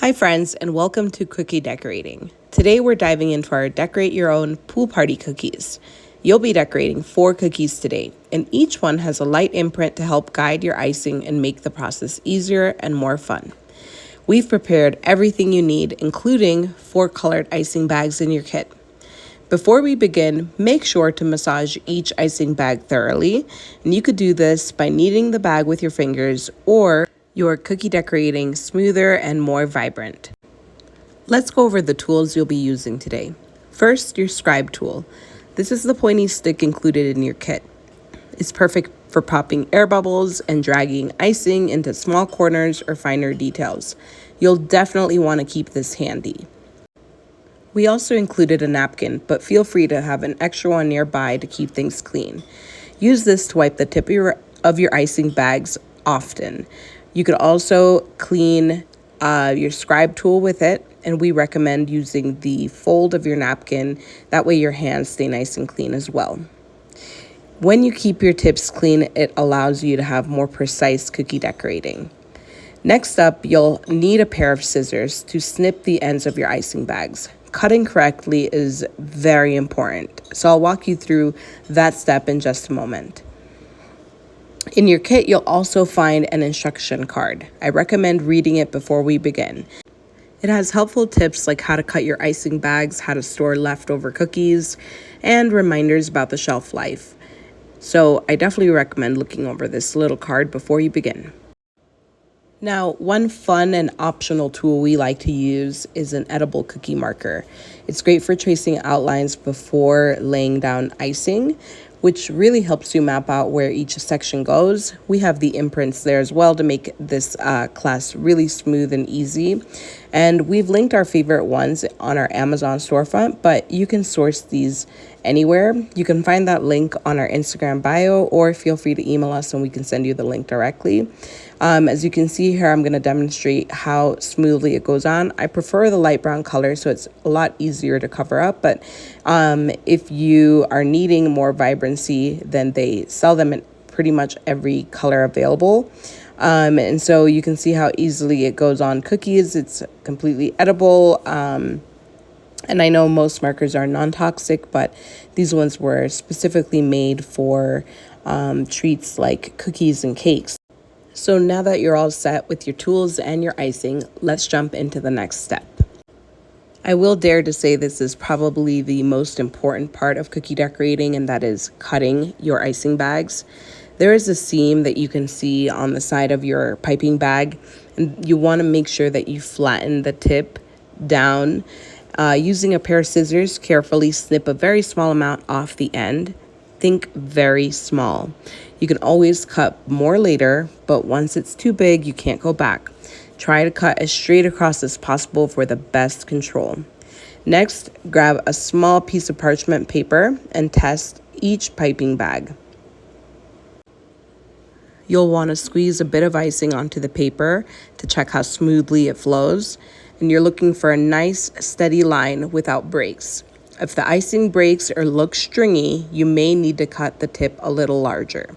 Hi friends, and welcome to Cookie Decorating. Today we're diving into our Decorate Your Own Pool Party cookies. You'll be decorating 4 cookies today, and each one has a light imprint to help guide your icing and make the process easier and more fun. We've prepared everything you need, including 4 colored icing bags in your kit. Before we begin, make sure to massage each icing bag thoroughly, and you could do this by kneading the bag with your fingers or your cookie decorating smoother and more vibrant. Let's go over the tools you'll be using today. First, your scribe tool. This is the pointy stick included in your kit. It's perfect for popping air bubbles and dragging icing into small corners or finer details. You'll definitely want to keep this handy. We also included a napkin, but feel free to have an extra one nearby to keep things clean. Use this to wipe the tip of your icing bags often. You could also clean your scribe tool with it, and we recommend using the fold of your napkin. That way your hands stay nice and clean as well. When you keep your tips clean, it allows you to have more precise cookie decorating. Next up, you'll need a pair of scissors to snip the ends of your icing bags. Cutting correctly is very important, so I'll walk you through that step in just a moment. In your kit, you'll also find an instruction card. I recommend reading it before we begin. It has helpful tips like how to cut your icing bags, how to store leftover cookies, and reminders about the shelf life. So I definitely recommend looking over this little card before you begin. Now, one fun and optional tool we like to use is an edible cookie marker. It's great for tracing outlines before laying down icing, which really helps you map out where each section goes. We have the imprints there as well to make this class really smooth and easy. And we've linked our favorite ones on our Amazon storefront, but you can source these anywhere. You can find that link on our Instagram bio, or feel free to email us and we can send you the link directly. As you can see here, I'm going to demonstrate how smoothly it goes on. I prefer the light brown color, so it's a lot easier to cover up. But if you are needing more vibrancy, then they sell them in pretty much every color available. And so you can see how easily it goes on cookies. It's completely edible. And I know most markers are non-toxic, but these ones were specifically made for treats like cookies and cakes. So now that you're all set with your tools and your icing, let's jump into the next step. I will dare to say this is probably the most important part of cookie decorating, and that is cutting your icing bags. There is a seam that you can see on the side of your piping bag, and you want to make sure that you flatten the tip down. Using a pair of scissors, carefully snip a very small amount off the end. Think very small. You can always cut more later, but once it's too big, you can't go back. Try to cut as straight across as possible for the best control. Next, grab a small piece of parchment paper and test each piping bag. You'll want to squeeze a bit of icing onto the paper to check how smoothly it flows, and you're looking for a nice, steady line without breaks. If the icing breaks or looks stringy, you may need to cut the tip a little larger.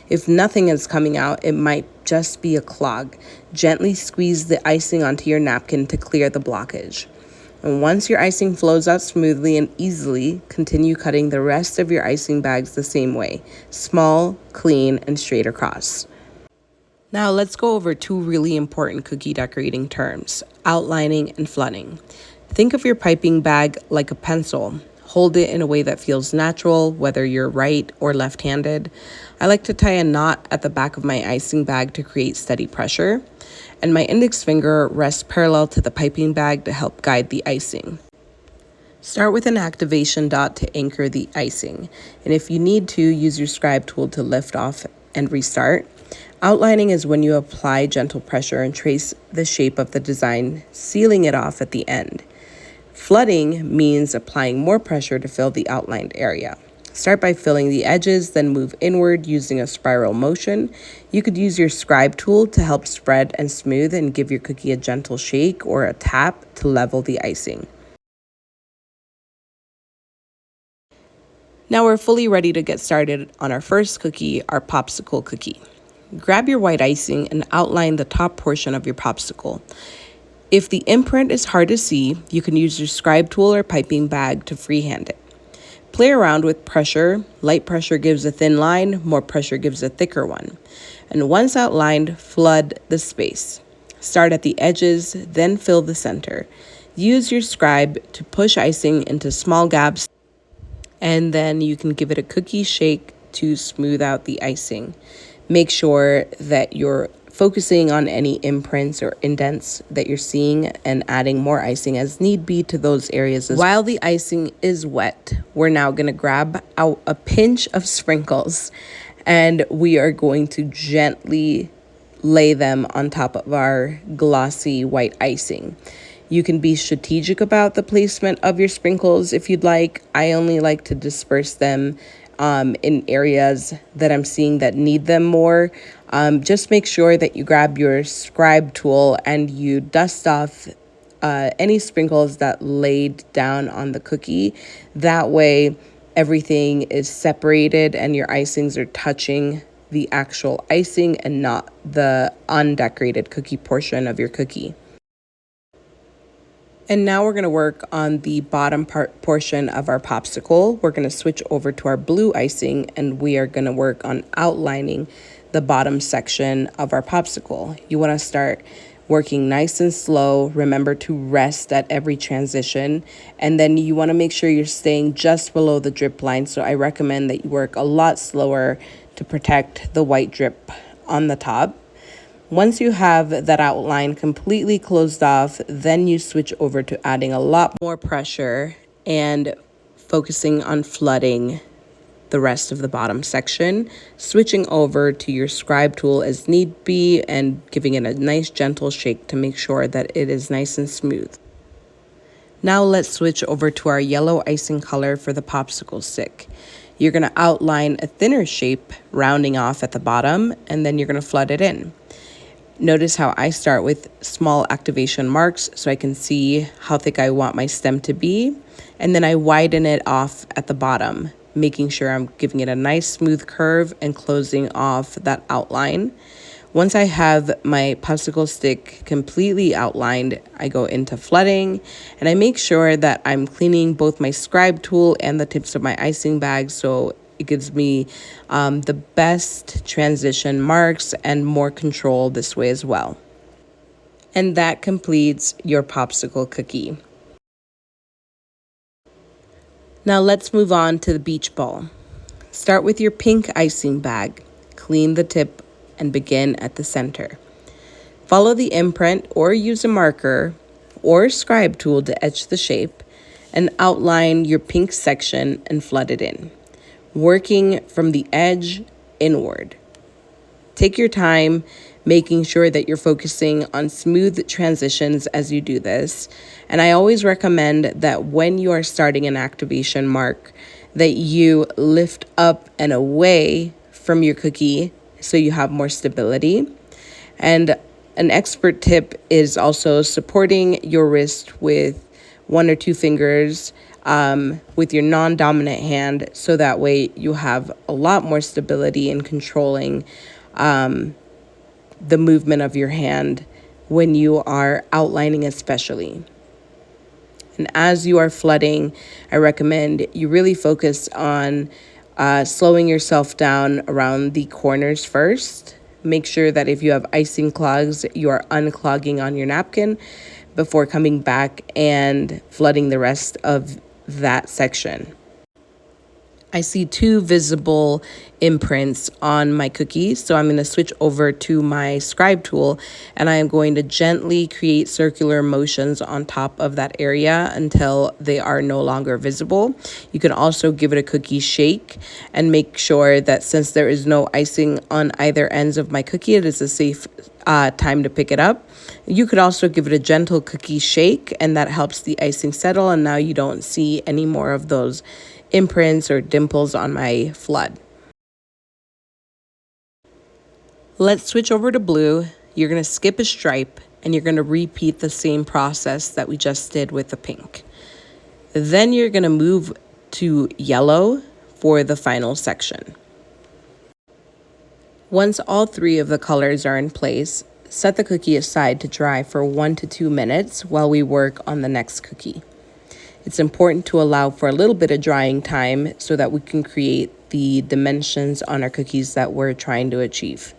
If nothing is coming out, it might just be a clog. Gently squeeze the icing onto your napkin to clear the blockage. And once your icing flows out smoothly and easily, continue cutting the rest of your icing bags the same way. Small, clean, and straight across. Now let's go over 2 really important cookie decorating terms: outlining and flooding. Think of your piping bag like a pencil. Hold it in a way that feels natural, whether you're right or left-handed. I like to tie a knot at the back of my icing bag to create steady pressure, and my index finger rests parallel to the piping bag to help guide the icing. Start with an activation dot to anchor the icing, and if you need to, use your scribe tool to lift off and restart. Outlining is when you apply gentle pressure and trace the shape of the design, sealing it off at the end. Flooding means applying more pressure to fill the outlined area. Start by filling the edges, then move inward using a spiral motion. You could use your scribe tool to help spread and smooth and give your cookie a gentle shake or a tap to level the icing. Now we're fully ready to get started on our first cookie, our popsicle cookie. Grab your white icing and outline the top portion of your popsicle. If the imprint is hard to see, you can use your scribe tool or piping bag to freehand it. Play around with pressure. Light pressure gives a thin line, more pressure gives a thicker one. And once outlined, flood the space. Start at the edges, then fill the center. Use your scribe to push icing into small gaps, and then you can give it a cookie shake to smooth out the icing. Make sure that you're focusing on any imprints or indents that you're seeing and adding more icing as need be to those areas. While the icing is wet, we're now going to grab out a pinch of sprinkles and we are going to gently lay them on top of our glossy white icing. You can be strategic about the placement of your sprinkles if you'd like. I only like to disperse them in areas that I'm seeing that need them more. Just make sure that you grab your scribe tool and you dust off any sprinkles that laid down on the cookie. That way everything is separated and your icings are touching the actual icing and not the undecorated cookie portion of your cookie. And now we're going to work on the bottom portion of our popsicle. We're going to switch over to our blue icing and we are going to work on outlining the bottom section of our popsicle. You want to start working nice and slow. Remember to rest at every transition. And then you want to make sure you're staying just below the drip line. So I recommend that you work a lot slower to protect the white drip on the top. Once you have that outline completely closed off, then you switch over to adding a lot more pressure and focusing on flooding the rest of the bottom section, switching over to your scribe tool as need be and giving it a nice gentle shake to make sure that it is nice and smooth. Now let's switch over to our yellow icing color for the popsicle stick. You're going to outline a thinner shape, rounding off at the bottom, and then you're going to flood it in. Notice how I start with small activation marks so I can see how thick I want my stem to be. And then I widen it off at the bottom, making sure I'm giving it a nice smooth curve and closing off that outline. Once I have my popsicle stick completely outlined, I go into flooding and I make sure that I'm cleaning both my scribe tool and the tips of my icing bag so it gives me the best transition marks and more control this way as well. And that completes your popsicle cookie. Now let's move on to the beach ball. Start with your pink icing bag, clean the tip, and begin at the center. Follow the imprint or use a marker or scribe tool to etch the shape and outline your pink section and flood it in, working from the edge inward. Take your time, making sure that you're focusing on smooth transitions as you do this. And I always recommend that when you are starting an activation mark, that you lift up and away from your cookie so you have more stability. And an expert tip is also supporting your wrist with 1 or 2 fingers with your non-dominant hand, so that way you have a lot more stability in controlling the movement of your hand when you are outlining especially. And as you are flooding, I recommend you really focus on slowing yourself down around the corners first. Make sure that if you have icing clogs, you are unclogging on your napkin before coming back and flooding the rest of that section. I see 2 visible imprints on my cookie, so I'm going to switch over to my scribe tool and I am going to gently create circular motions on top of that area until they are no longer visible. You can also give it a cookie shake and make sure that since there is no icing on either ends of my cookie, it is a safe time to pick it up. You could also give it a gentle cookie shake and that helps the icing settle, and now you don't see any more of those imprints or dimples on my flood. Let's switch over to blue. You're going to skip a stripe and you're going to repeat the same process that we just did with the pink. Then you're going to move to yellow for the final section. Once all 3 of the colors are in place, set the cookie aside to dry for 1 to 2 minutes while we work on the next cookie. It's important to allow for a little bit of drying time so that we can create the dimensions on our cookies that we're trying to achieve.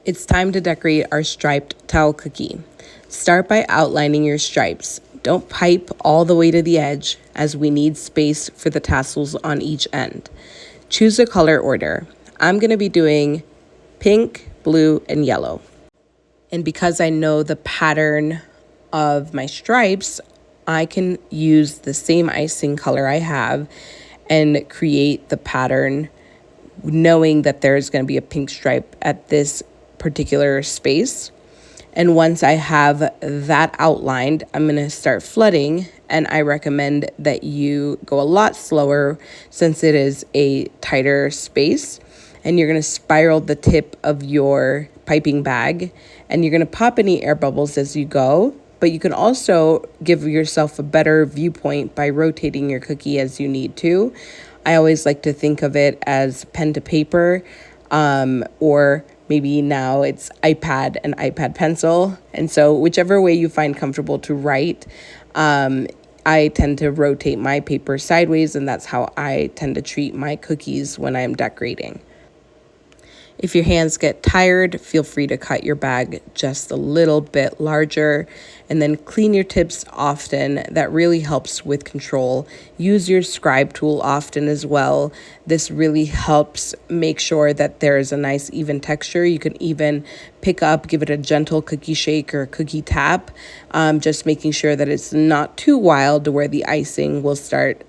It's time to decorate our striped towel cookie. Start by outlining your stripes. Don't pipe all the way to the edge, as we need space for the tassels on each end. Choose a color order. I'm going to be doing pink, blue, and yellow. And because I know the pattern of my stripes, I can use the same icing color I have and create the pattern knowing that there's going to be a pink stripe at this particular space. And once I have that outlined, I'm going to start flooding, and I recommend that you go a lot slower since it is a tighter space. And you're going to spiral the tip of your piping bag, and you're going to pop any air bubbles as you go. But you can also give yourself a better viewpoint by rotating your cookie as you need to. I always like to think of it as pen to paper, or maybe now it's iPad and iPad pencil. And so whichever way you find comfortable to write, I tend to rotate my paper sideways, and that's how I tend to treat my cookies when I'm decorating. If your hands get tired, feel free to cut your bag just a little bit larger, and then clean your tips often. That really helps with control. Use your scribe tool often as well. This really helps make sure that there is a nice even texture. You can even pick up, give it a gentle cookie shake or cookie tap, just making sure that it's not too wild to where the icing will start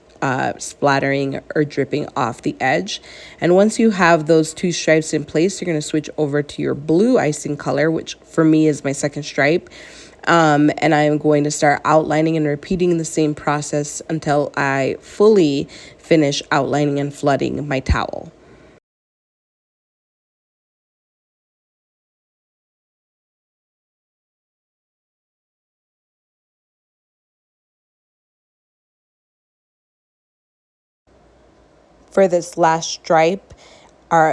splattering or dripping off the edge. And once you have those two stripes in place, you're going to switch over to your blue icing color, which for me is my second stripe. And I'm going to start outlining and repeating the same process until I fully finish outlining and flooding my towel. For this last stripe,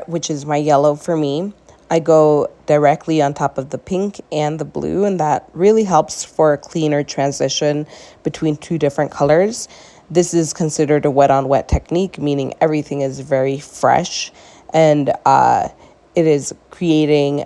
which is my yellow for me, I go directly on top of the pink and the blue, and that really helps for a cleaner transition between two different colors. This is considered a wet on wet technique, meaning everything is very fresh, and it is creating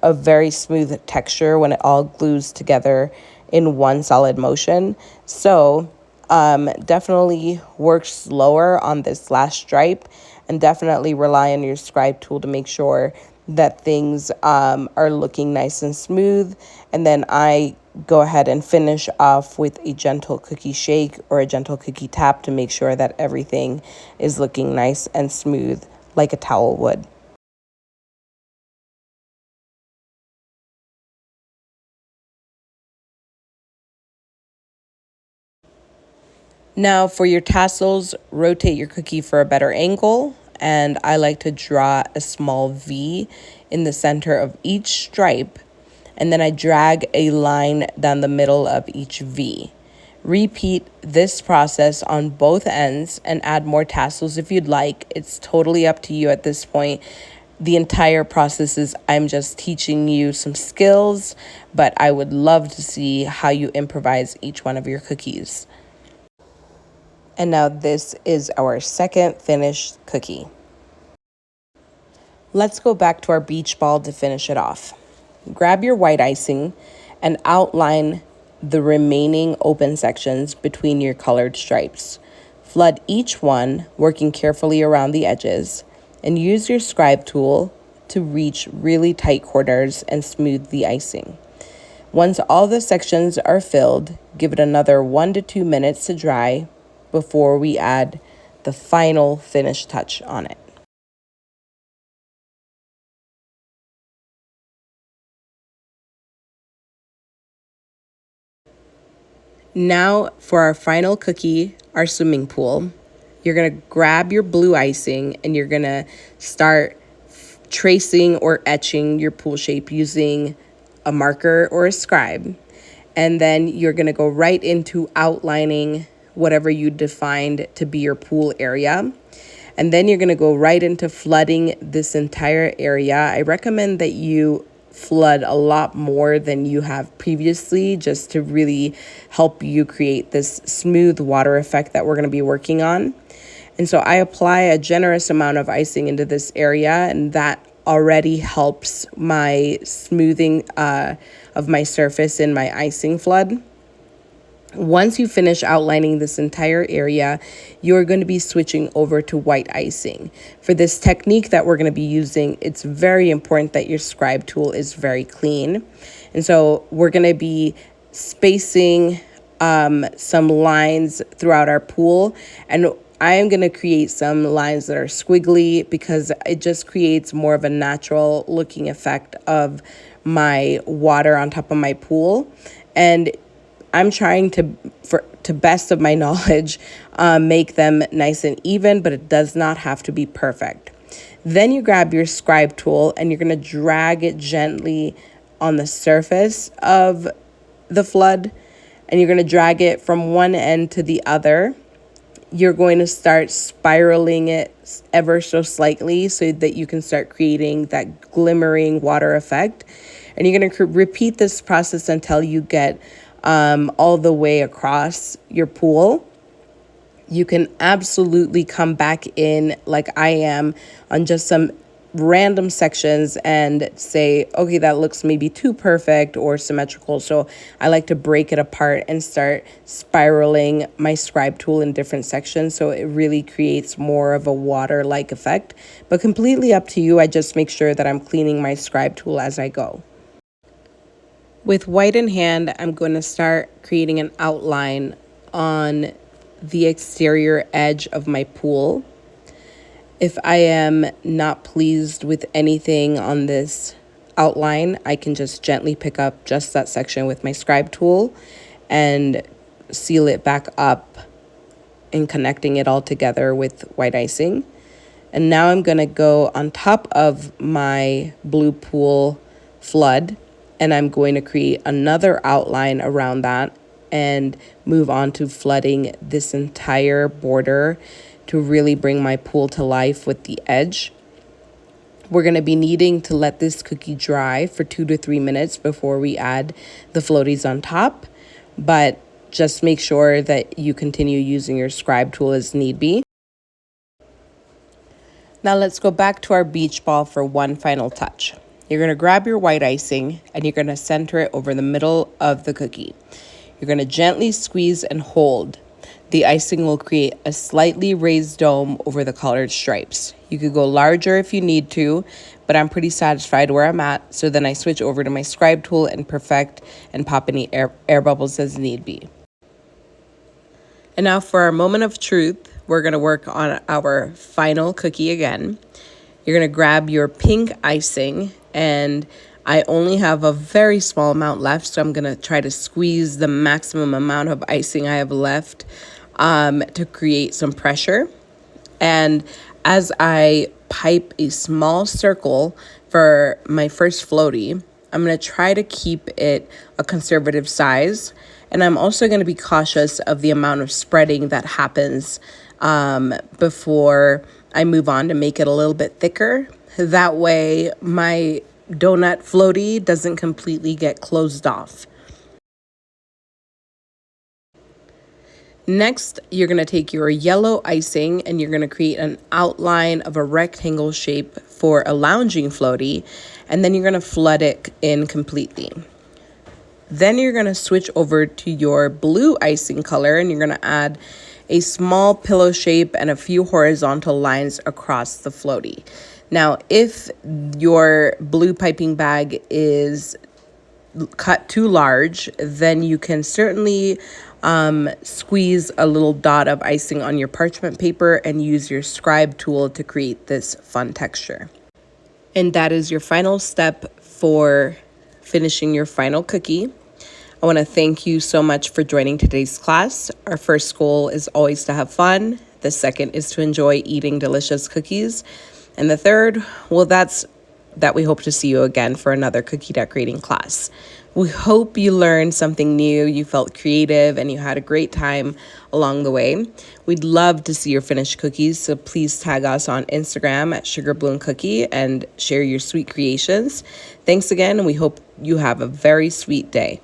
a very smooth texture when it all glues together in one solid motion. So definitely work slower on this last stripe, and definitely rely on your scribe tool to make sure that things are looking nice and smooth. And then I go ahead and finish off with a gentle cookie shake or a gentle cookie tap to make sure that everything is looking nice and smooth like a towel would. Now for your tassels, rotate your cookie for a better angle, and I like to draw a small V in the center of each stripe, and then I drag a line down the middle of each V. Repeat this process on both ends and add more tassels if you'd like. It's totally up to you at this point. The entire process is I'm just teaching you some skills, but I would love to see how you improvise each one of your cookies. And now this is our second finished cookie. Let's go back to our beach ball to finish it off. Grab your white icing and outline the remaining open sections between your colored stripes. Flood each one, working carefully around the edges, and use your scribe tool to reach really tight corners and smooth the icing. Once all the sections are filled, give it another 1 to 2 minutes to dry before we add the final finish touch on it. Now for our final cookie, our swimming pool. You're going to grab your blue icing and you're going to start tracing or etching your pool shape using a marker or a scribe. And then you're going to go right into outlining whatever you defined to be your pool area. And then you're going to go right into flooding this entire area. I recommend that you flood a lot more than you have previously, just to really help you create this smooth water effect that we're going to be working on. And so I apply a generous amount of icing into this area, and that already helps my smoothing of my surface in my icing flood. Once you finish outlining this entire area, you're going to be switching over to white icing. For this technique that we're going to be using, it's very important that your scribe tool is very clean. And so we're going to be spacing some lines throughout our pool, and I am going to create some lines that are squiggly because it just creates more of a natural looking effect of my water on top of my pool. And I'm trying to best of my knowledge, make them nice and even, but it does not have to be perfect. Then you grab your scribe tool and you're going to drag it gently on the surface of the flood, and you're going to drag it from one end to the other. You're going to start spiraling it ever so slightly so that you can start creating that glimmering water effect. And you're going to repeat this process until you get all the way across your pool. You can absolutely come back in like I am on just some random sections and say, okay, that looks maybe too perfect or symmetrical. So I like to break it apart and start spiraling my scribe tool in different sections, so it really creates more of a water-like effect. But completely up to you. I just make sure that I'm cleaning my scribe tool as I go. With white in hand, I'm going to start creating an outline on the exterior edge of my pool. If I am not pleased with anything on this outline, I can just gently pick up just that section with my scribe tool and seal it back up and connecting it all together with white icing. And now I'm going to go on top of my blue pool flood, and I'm going to create another outline around that and move on to flooding this entire border to really bring my pool to life with the edge. We're going to be needing to let this cookie dry for 2 to 3 minutes before we add the floaties on top, but just make sure that you continue using your scribe tool as need be. Now let's go back to our beach ball for one final touch. You're going to grab your white icing and you're going to center it over the middle of the cookie. You're going to gently squeeze and hold. The icing will create a slightly raised dome over the colored stripes. You could go larger if you need to, but I'm pretty satisfied where I'm at, so then I switch over to my scribe tool and perfect and pop any air bubbles as need be. And now for our moment of truth, we're going to work on our final cookie again. You're going to grab your pink icing, and I only have a very small amount left, so I'm going to try to squeeze the maximum amount of icing I have left to create some pressure. And as I pipe a small circle for my first floaty, I'm going to try to keep it a conservative size. And I'm also going to be cautious of the amount of spreading that happens before I move on to make it a little bit thicker. That way my donut floaty doesn't completely get closed off. Next, you're going to take your yellow icing and you're going to create an outline of a rectangle shape for a lounging floaty, and then you're going to flood it in completely. Then you're going to switch over to your blue icing color and you're going to add a small pillow shape and a few horizontal lines across the floaty. Now, if your blue piping bag is cut too large, then you can certainly squeeze a little dot of icing on your parchment paper and use your scribe tool to create this fun texture. And that is your final step for finishing your final cookie. I want to thank you so much for joining today's class. Our first goal is always to have fun. The second is to enjoy eating delicious cookies. And the third, well, that's that we hope to see you again for another cookie decorating class. We hope you learned something new, you felt creative, and you had a great time along the way. We'd love to see your finished cookies, so please tag us on Instagram at Sugar Bloom Cookie and share your sweet creations. Thanks again, and we hope you have a very sweet day.